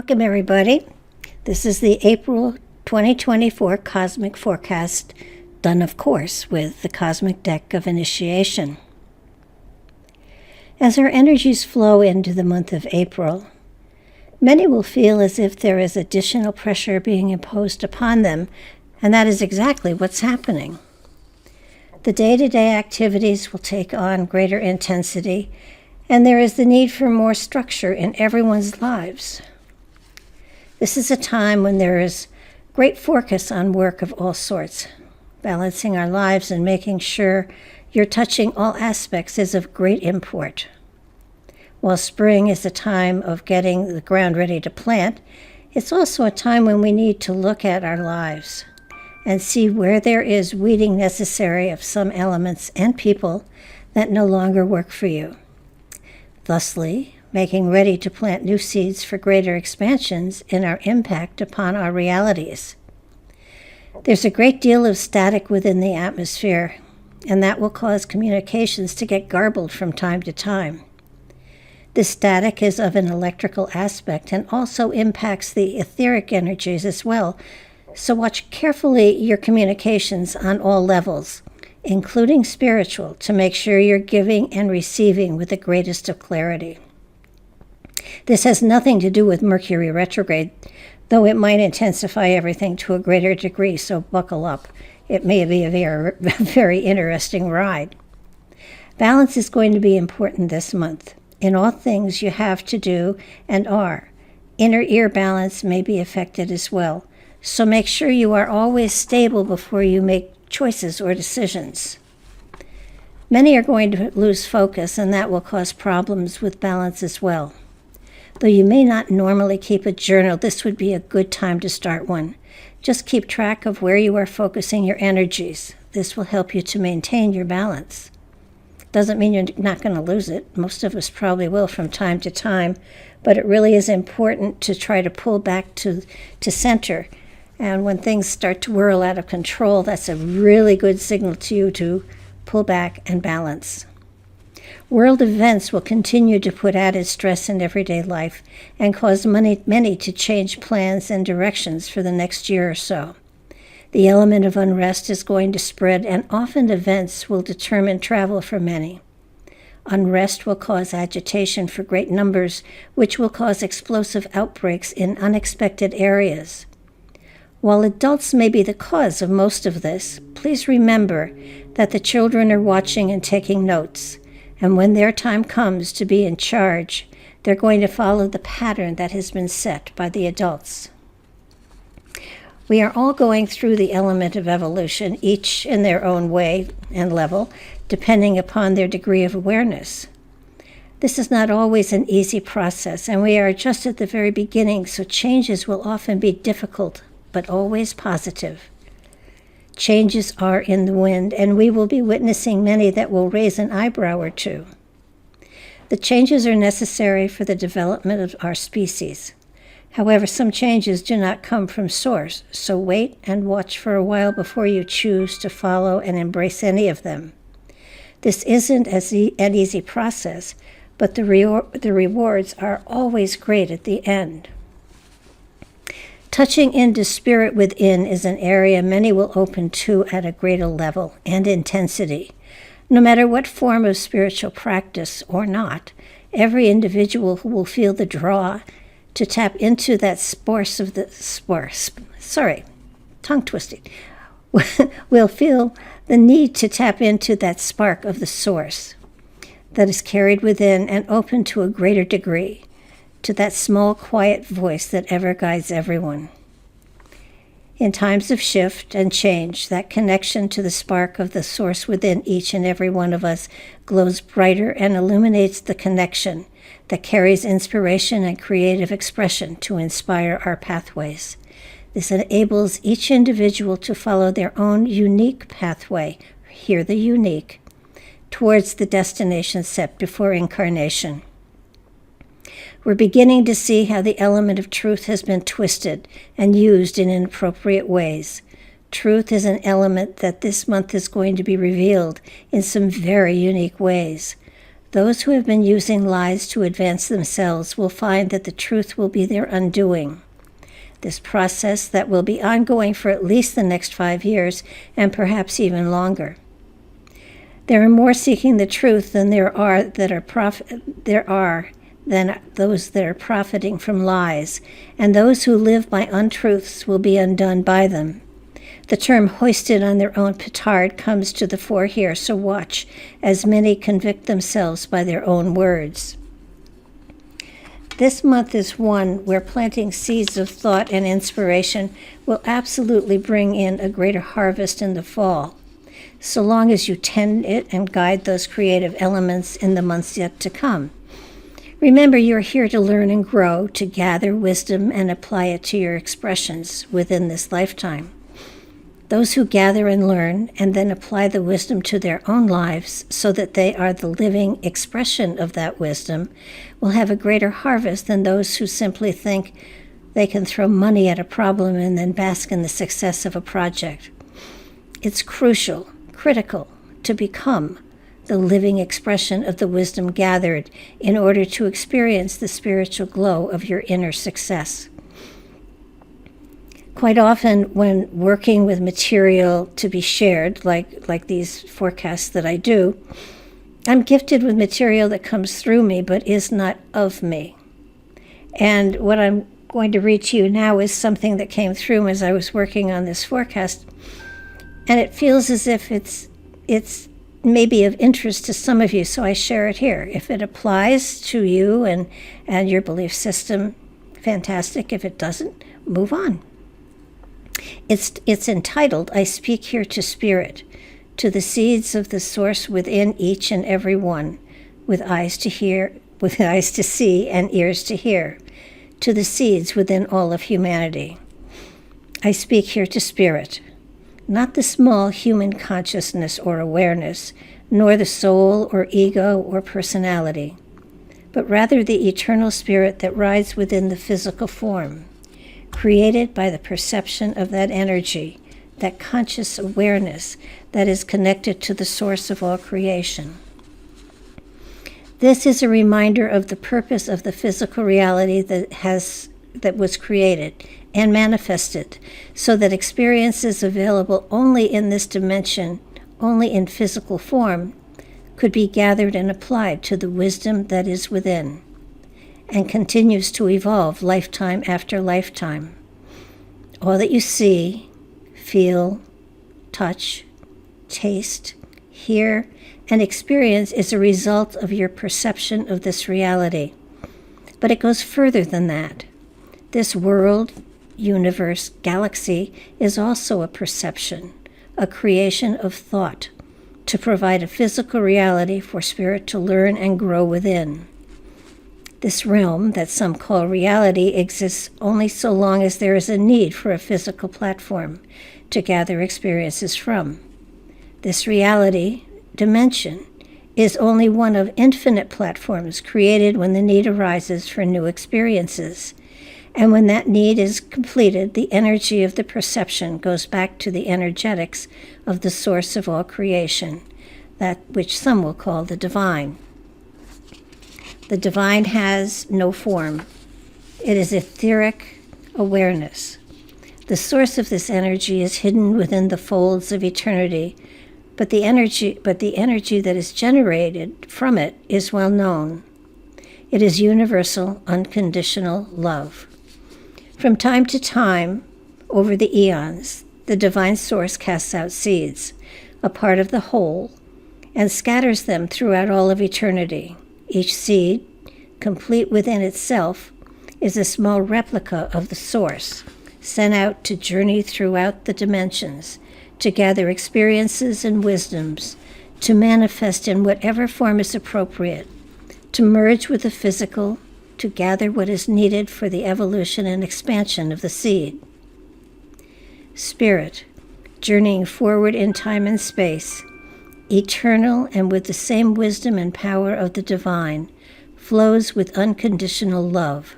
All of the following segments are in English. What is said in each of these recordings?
Welcome, everybody. This is the April 2024 Cosmic Forecast, done, of course, with the Cosmic Deck of Initiation. As our energies flow into the month of April, many will feel as if there is additional pressure being imposed upon them, and that is exactly what's happening. The day-to-day activities will take on greater intensity, and there is the need for more structure in everyone's lives. This is a time when there is great focus on work of all sorts. Balancing our lives and making sure you're touching all aspects is of great import. While spring is a time of getting the ground ready to plant, it's also a time when we need to look at our lives and see where there is weeding necessary of some elements and people that no longer work for you. Thusly, making ready to plant new seeds for greater expansions in our impact upon our realities. There's a great deal of static within the atmosphere, and that will cause communications to get garbled from time to time. This static is of an electrical aspect and also impacts the etheric energies as well, so watch carefully your communications on all levels, including spiritual, to make sure you're giving and receiving with the greatest of clarity. This has nothing to do with Mercury retrograde, though it might intensify everything to a greater degree, so buckle up. It may be a very interesting ride. Balance is going to be important this month. In all things you have to do and are. Inner ear balance may be affected as well, so make sure you are always stable before you make choices or decisions. Many are going to lose focus, and that will cause problems with balance as well. Though you may not normally keep a journal, this would be a good time to start one. Just keep track of where you are focusing your energies. This will help you to maintain your balance. Doesn't mean you're not going to lose it. Most of us probably will from time to time, but it really is important to try to pull back to center. And when things start to whirl out of control, that's a really good signal to you to pull back and balance. World events will continue to put added stress in everyday life and cause many to change plans and directions for the next year or so. The element of unrest is going to spread, and often events will determine travel for many. Unrest will cause agitation for great numbers, which will cause explosive outbreaks in unexpected areas. While adults may be the cause of most of this, please remember that the children are watching and taking notes. And when their time comes to be in charge, they're going to follow the pattern that has been set by the adults. We are all going through the element of evolution, each in their own way and level, depending upon their degree of awareness. This is not always an easy process, and we are just at the very beginning, so changes will often be difficult, but always positive. Changes are in the wind, and we will be witnessing many that will raise an eyebrow or two. The changes are necessary for the development of our species. However, some changes do not come from source, so wait and watch for a while before you choose to follow and embrace any of them. This isn't an easy process, but the rewards are always great at the end. Touching into spirit within is an area many will open to at a greater level and intensity. No matter what form of spiritual practice or not, every individual who will feel the draw to tap into that will feel the need to tap into that spark of the source that is carried within and open to a greater degree, to that small, quiet voice that ever guides everyone. In times of shift and change, that connection to the spark of the source within each and every one of us glows brighter and illuminates the connection that carries inspiration and creative expression to inspire our pathways. This enables each individual to follow their own unique pathway, hear the unique, towards the destination set before incarnation. We're beginning to see how the element of truth has been twisted and used in inappropriate ways. Truth is an element that this month is going to be revealed in some very unique ways. Those who have been using lies to advance themselves will find that the truth will be their undoing. This process that will be ongoing for at least the next 5 years, and perhaps even longer. There are more seeking the truth than there are than those that are profiting from lies, and those who live by untruths will be undone by them. The term hoisted on their own petard comes to the fore here, so watch as many convict themselves by their own words. This month is one where planting seeds of thought and inspiration will absolutely bring in a greater harvest in the fall, so long as you tend it and guide those creative elements in the months yet to come. Remember, you're here to learn and grow, to gather wisdom and apply it to your expressions within this lifetime. Those who gather and learn and then apply the wisdom to their own lives so that they are the living expression of that wisdom will have a greater harvest than those who simply think they can throw money at a problem and then bask in the success of a project. It's critical to become the living expression of the wisdom gathered in order to experience the spiritual glow of your inner success. Quite often when working with material to be shared, like these forecasts that I do, I'm gifted with material that comes through me but is not of me. And what I'm going to read to you now is something that came through as I was working on this forecast. And it feels as if it's maybe of interest to some of you, so I share it here. If it applies to you and your belief system, fantastic. If it doesn't, move on. It's entitled, I Speak Here to Spirit, to the seeds of the source within each and every one, with eyes to hear, with eyes to see and ears to hear, to the seeds within all of humanity. I speak here to spirit, not the small human consciousness or awareness, nor the soul or ego or personality, but rather the eternal spirit that rides within the physical form, created by the perception of that energy, that conscious awareness that is connected to the source of all creation. This is a reminder of the purpose of the physical reality that was created and manifested, so that experiences available only in this dimension, only in physical form, could be gathered and applied to the wisdom that is within, and continues to evolve lifetime after lifetime. All that you see, feel, touch, taste, hear, and experience is a result of your perception of this reality. But it goes further than that. This world, universe, galaxy is also a perception, a creation of thought, to provide a physical reality for spirit to learn and grow within. This realm that some call reality exists only so long as there is a need for a physical platform to gather experiences from. This reality, dimension, is only one of infinite platforms created when the need arises for new experiences. And when that need is completed, the energy of the perception goes back to the energetics of the source of all creation, that which some will call the divine. The divine has no form. It is etheric awareness. The source of this energy is hidden within the folds of eternity, but the energy that is generated from it is well known. It is universal, unconditional love. From time to time, over the eons, the divine source casts out seeds, a part of the whole, and scatters them throughout all of eternity. Each seed, complete within itself, is a small replica of the source, sent out to journey throughout the dimensions, to gather experiences and wisdoms, to manifest in whatever form is appropriate, to merge with the physical, to gather what is needed for the evolution and expansion of the seed. Spirit, journeying forward in time and space, eternal and with the same wisdom and power of the divine, flows with unconditional love.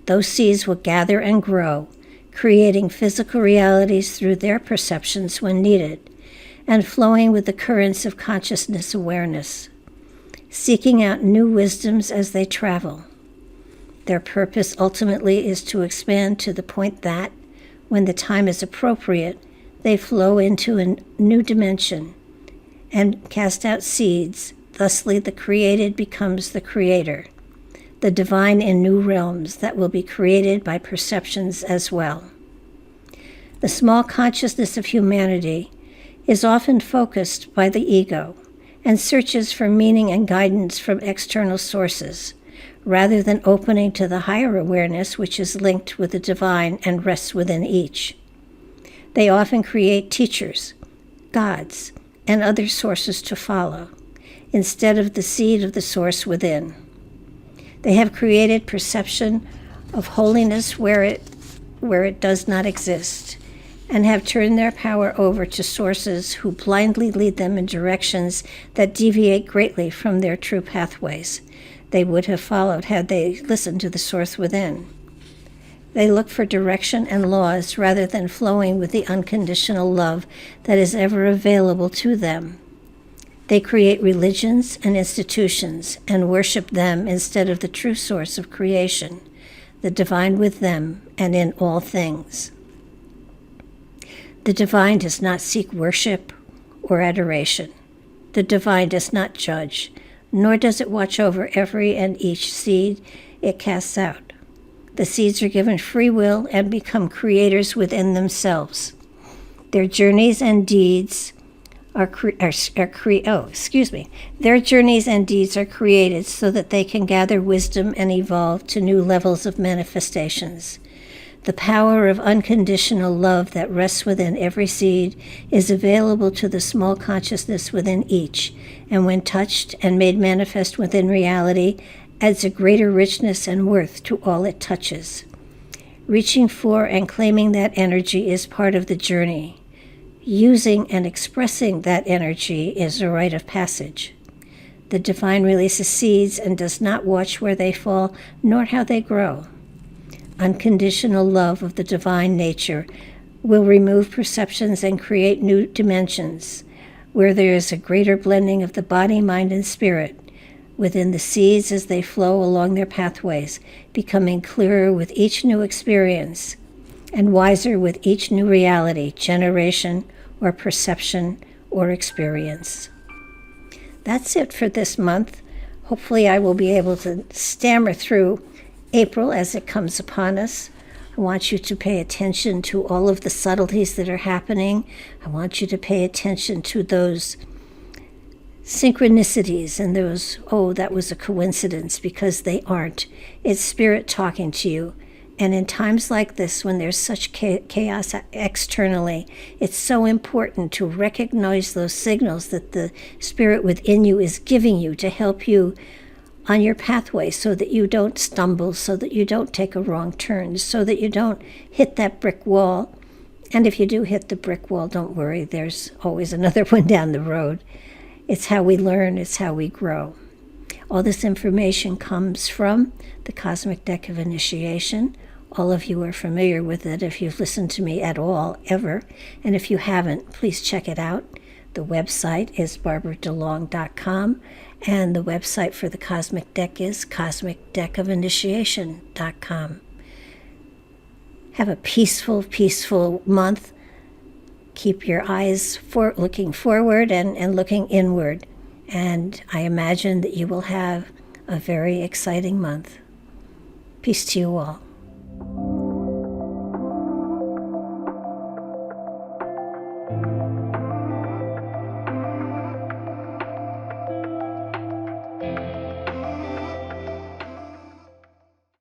Those seeds will gather and grow, creating physical realities through their perceptions when needed, and flowing with the currents of consciousness awareness. seeking out new wisdoms as they travel. Their purpose ultimately is to expand to the point that, when the time is appropriate, they flow into a new dimension and cast out seeds. Thusly, the created becomes the creator, the divine in new realms that will be created by perceptions as well. The small consciousness of humanity is often focused by the ego and searches for meaning and guidance from external sources, rather than opening to the higher awareness which is linked with the divine and rests within each. They often create teachers, gods, and other sources to follow, instead of the seed of the source within. They have created perception of holiness where it does not exist, and have turned their power over to sources who blindly lead them in directions that deviate greatly from their true pathways they would have followed had they listened to the source within. They look for direction and laws rather than flowing with the unconditional love that is ever available to them. They create religions and institutions and worship them instead of the true source of creation, the divine with them and in all things. The divine does not seek worship or adoration. The divine does not judge, nor does it watch over every and each seed it casts out. The seeds are given free will and become creators within themselves. Their journeys and deeds are created so that they can gather wisdom and evolve to new levels of manifestations. The power of unconditional love that rests within every seed is available to the small consciousness within each, and when touched and made manifest within reality, adds a greater richness and worth to all it touches. Reaching for and claiming that energy is part of the journey. Using and expressing that energy is a rite of passage. The divine releases seeds and does not watch where they fall, nor how they grow. Unconditional love of the divine nature will remove perceptions and create new dimensions, where there is a greater blending of the body, mind, and spirit within the seeds as they flow along their pathways, becoming clearer with each new experience and wiser with each new reality, generation, or perception, or experience. That's it for this month. Hopefully I will be able to stammer through April as it comes upon us. I want you to pay attention to all of the subtleties that are happening. I want you to pay attention to those synchronicities and those, oh, that was a coincidence, because they aren't. It's spirit talking to you. And in times like this, when there's such chaos externally, it's so important to recognize those signals that the spirit within you is giving you to help you on your pathway, so that you don't stumble, so that you don't take a wrong turn, so that you don't hit that brick wall. And if you do hit the brick wall, don't worry, there's always another one down the road. It's how we learn, it's how we grow. All this information comes from the Cosmic Deck of Initiation. All of you are familiar with it if you've listened to me at all, ever. And if you haven't, please check it out. The website is barbaradelong.com, and the website for the Cosmic Deck is cosmicdeckofinitiation.com. Have a peaceful, peaceful month. Keep your eyes looking forward and looking inward. And I imagine that you will have a very exciting month. Peace to you all.